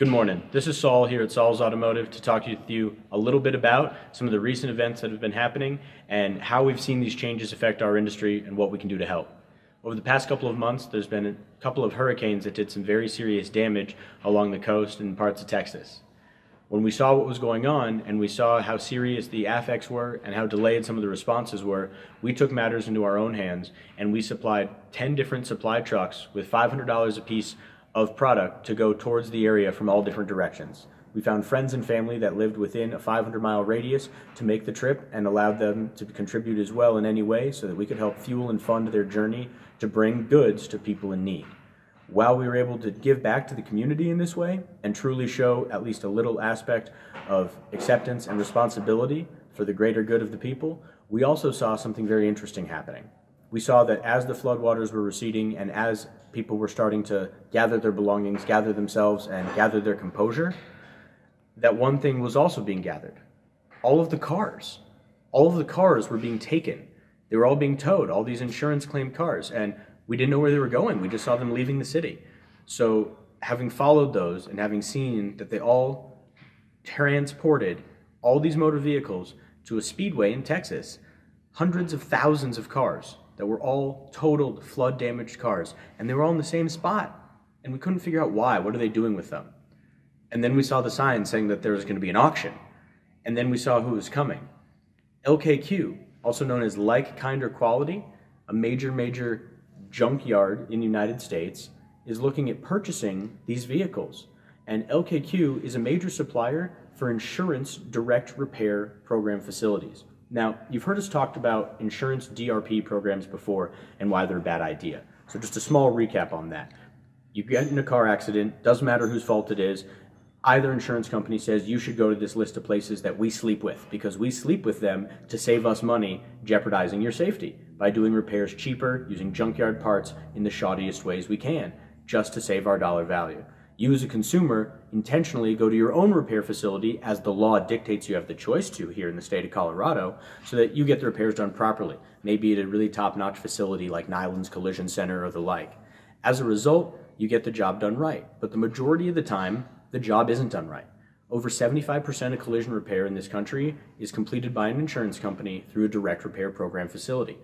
Good morning. This is Saul here at Saul's Automotive to talk to you a little bit about some of the recent events that have been happening and how we've seen these changes affect our industry and what we can do to help. Over the past couple of months, there's been a couple of hurricanes that did some very serious damage along the coast and parts of Texas. When we saw what was going on and we saw how serious the affects were and how delayed some of the responses were, we took matters into our own hands and we supplied 10 different supply trucks with $500 apiece of product to go towards the area from all different directions. We found friends and family that lived within a 500-mile radius to make the trip and allowed them to contribute as well in any way so that we could help fuel and fund their journey to bring goods to people in need. While we were able to give back to the community in this way and truly show at least a little aspect of acceptance and responsibility for the greater good of the people, we also saw something very interesting happening. We saw that as the floodwaters were receding and as people were starting to gather their belongings, gather themselves, and gather their composure, that one thing was also being gathered. All of the cars were being taken. They were all being towed, all these insurance claimed cars, and we didn't know where they were going. We just saw them leaving the city. So having followed those and having seen that they all transported all these motor vehicles to a speedway in Texas, hundreds of thousands of cars that were all totaled flood damaged cars, and they were all in the same spot, and we couldn't figure out why. What are they doing with them? And then we saw the sign saying that there was going to be an auction, and then we saw who was coming. LKQ, also known as Like, Kind, or Quality, a major junkyard in the United States, is looking at purchasing these vehicles. And LKQ is a major supplier for insurance direct repair program facilities. Now, you've heard us talk about insurance DRP programs before and why they're a bad idea. So just a small recap on that. You get in a car accident, doesn't matter whose fault it is, either insurance company says you should go to this list of places that we sleep with because we sleep with them to save us money jeopardizing your safety by doing repairs cheaper, using junkyard parts in the shoddiest ways we can, just to save our dollar value. You as a consumer intentionally go to your own repair facility as the law dictates you have the choice to here in the state of Colorado so that you get the repairs done properly, maybe at a really top-notch facility like Nyland's Collision Center or the like. As a result, you get the job done right, but the majority of the time, the job isn't done right. Over 75% of collision repair in this country is completed by an insurance company through a direct repair program facility,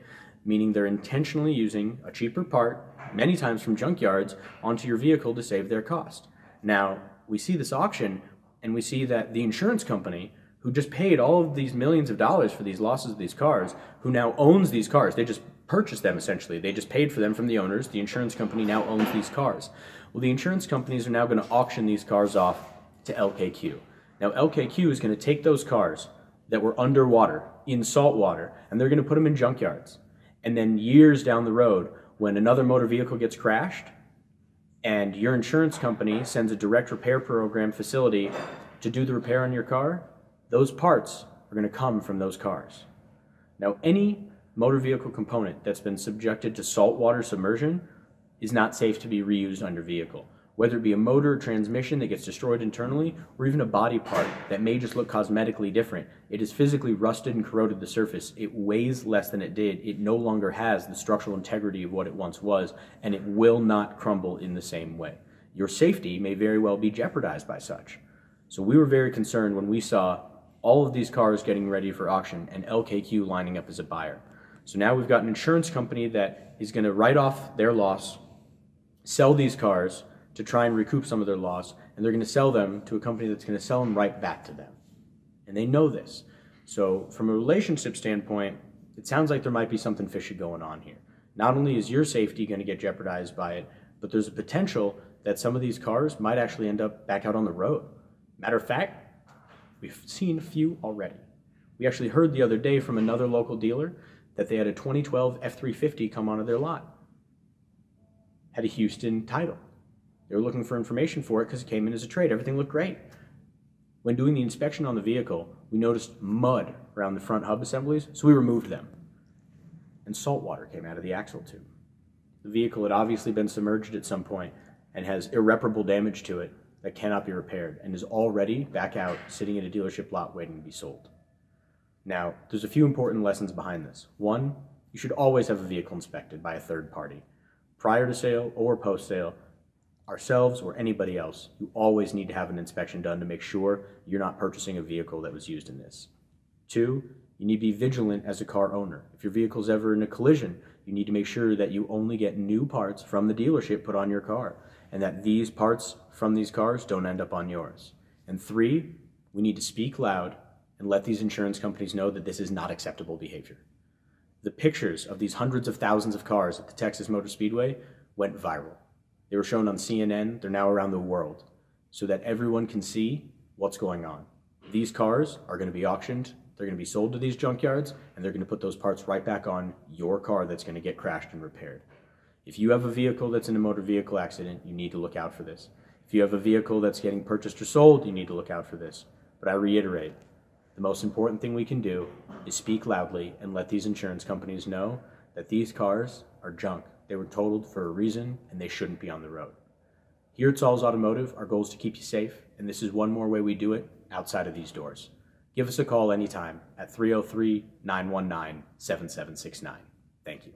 meaning they're intentionally using a cheaper part, many times from junkyards, onto your vehicle to save their cost. Now, we see this auction, and we see that the insurance company, who just paid all of these millions of dollars for these losses of these cars, who now owns these cars, they just purchased them essentially, they just paid for them from the owners, the insurance company now owns these cars. Well, the insurance companies are now going to auction these cars off to LKQ. Now, LKQ is going to take those cars that were underwater, in salt water, and they're going to put them in junkyards. And then years down the road, when another motor vehicle gets crashed and your insurance company sends a direct repair program facility to do the repair on your car, those parts are going to come from those cars. Now, any motor vehicle component that's been subjected to saltwater submersion is not safe to be reused on your vehicle. Whether it be a motor or transmission that gets destroyed internally, or even a body part that may just look cosmetically different, it has physically rusted and corroded the surface. It weighs less than it did. It no longer has the structural integrity of what it once was, and it will not crumble in the same way. Your safety may very well be jeopardized by such. So we were very concerned when we saw all of these cars getting ready for auction and LKQ lining up as a buyer. So now we've got an insurance company that is going to write off their loss, sell these cars to try and recoup some of their loss, and they're going to sell them to a company that's going to sell them right back to them. And they know this. So from a relationship standpoint, it sounds like there might be something fishy going on here. Not only is your safety going to get jeopardized by it, but there's a potential that some of these cars might actually end up back out on the road. Matter of fact, we've seen a few already. We actually heard the other day from another local dealer that they had a 2012 F-350 come onto their lot. Had a Houston title. They were looking for information for it because it came in as a trade. Everything looked great. When doing the inspection on the vehicle, we noticed mud around the front hub assemblies, so we removed them. And salt water came out of the axle tube. The vehicle had obviously been submerged at some point and has irreparable damage to it that cannot be repaired and is already back out sitting at a dealership lot waiting to be sold. Now, there's a few important lessons behind this. One, you should always have a vehicle inspected by a third party, prior to sale or post-sale, ourselves or anybody else, you always need to have an inspection done to make sure you're not purchasing a vehicle that was used in this. 2, you need to be vigilant as a car owner. If your vehicle's ever in a collision, you need to make sure that you only get new parts from the dealership put on your car, and that these parts from these cars don't end up on yours. And 3, we need to speak loud and let these insurance companies know that this is not acceptable behavior. The pictures of these hundreds of thousands of cars at the Texas Motor Speedway went viral. They were shown on CNN, they're now around the world, so that everyone can see what's going on. These cars are going to be auctioned, they're going to be sold to these junkyards, and they're going to put those parts right back on your car that's going to get crashed and repaired. If you have a vehicle that's in a motor vehicle accident, you need to look out for this. If you have a vehicle that's getting purchased or sold, you need to look out for this. But I reiterate, the most important thing we can do is speak loudly and let these insurance companies know that these cars are junk. They were totaled for a reason, and they shouldn't be on the road. Here at Saul's Automotive, our goal is to keep you safe, and this is one more way we do it outside of these doors. Give us a call anytime at 303-919-7769. Thank you.